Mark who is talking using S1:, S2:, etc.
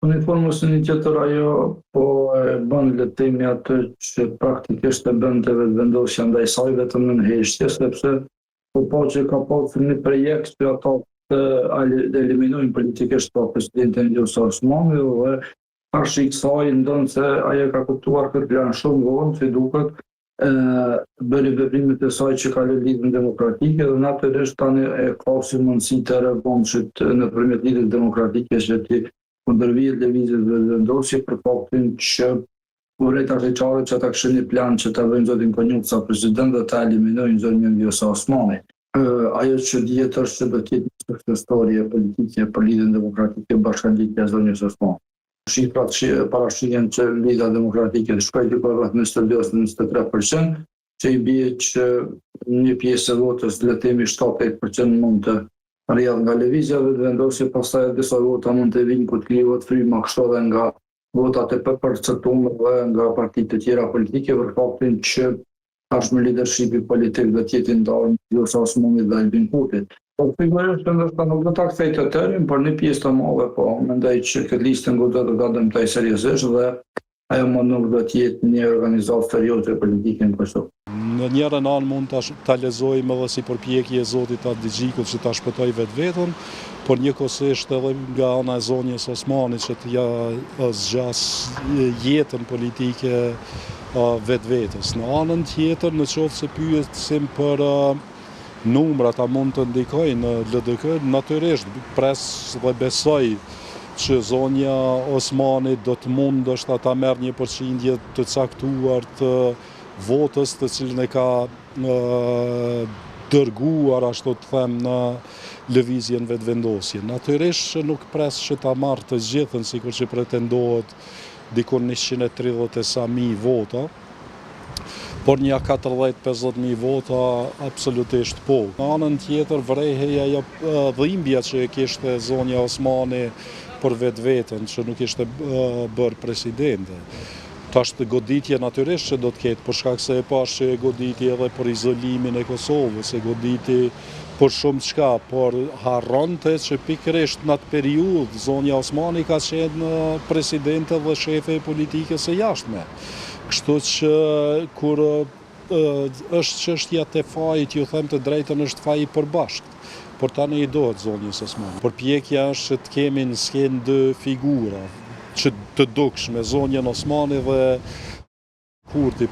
S1: Në informës një tjetër ajo po e bën letimi atë që praktikisht e bënte vetëvendosja ndaj saj vetëm në heshtje, sepse po që ka pasur një projekt që ata të eliminojnë politikisht presidentin Vjosa Osmani dhe tash i kësaj ndonë se ajo ka kuptuar këtë plan shumë vonë, si duket bëri veprimet e saj që ka lidhjen demokratike dhe natyrisht tani e ka si mundësi të reagojë nëpërmjet lidhjes demokratike që ti kundërvihet lëvizjes vetëvendosje për faktin që urrejta shqiptare që ata kishin një plan që ta bëjnë zotin Konjuc sa president dhe ta eliminojnë zotin Vjosa Osmani. Ajo që dihet është që do të jetë një suksesore politike për lidhjen demokratike bashkangjitë e zonës Osmani. Shifrat që parashikën që lidhja demokratike të shkojë për rreth 22-23%, që i bie që një pjesë e votës letemi 7-8% mund të rrjedh nga lëvizja vetëvendosje, pastaj disa vota mund të vinë ku të klihet fryma kështu edhe nga votat e përcaktuara dhe nga partitë të tjera politike për faktin që tashmë leadershipi politik do të jetë ndarë Vjosa Osmani dhe Albin Kurtit. Po sigurisht ndoshta nuk do ta kthej të tërën, por një pjesë të madhe po mendoj që këtë listë do të gëdojmë seriozisht dhe ajo më nuk do të jetë një organizatë serioze politike në Kosovë.
S2: Në njërën anë mund ta lexojmë edhe si përpjekje e zotit Adigjiku që ta shpëtoj vetveten, por njëkohësisht edhe nga ana e zonjës Osmani që të ja zgjas jetën politike vetvetes. Në anën tjetër, në qoftë se pyesim për numrat a mund të ndikojnë në LDK, natyrisht pres dhe besoj që zonja Osmani do të mund është ta merr një përqindje të caktuar të votës të cilën e ka dërguar, ashtu të them, në lëvizjen vetëvendosje. Natyrisht që nuk pres që ta marrë të gjithën, sikur që pretendohet dikon 130 e sa mijë vota, por një 40-50.000 vota absolutisht po. Në anën tjetër vrehej ajo dhimbja që e kishte zonja Osmani për vetveten, që nuk ishte bërë presidente. Tash të goditje natyrisht që do të ketë, për shkak se e pash që e goditi edhe për izolimin e Kosovës, e goditi për shumë çka, por harronte që pikërisht në atë periudhë zonja Osmani ka qenë presidente dhe shefe e politikës së jashtme. Kështu që kur është çështja te fajit, ju them të drejtën, është faji i përbashkët. Por tani i dohet zonjës Osmani. Përpjekja është që të kemi në skenë dy figura që të dukshme, zonjën Osmani dhe Kurti.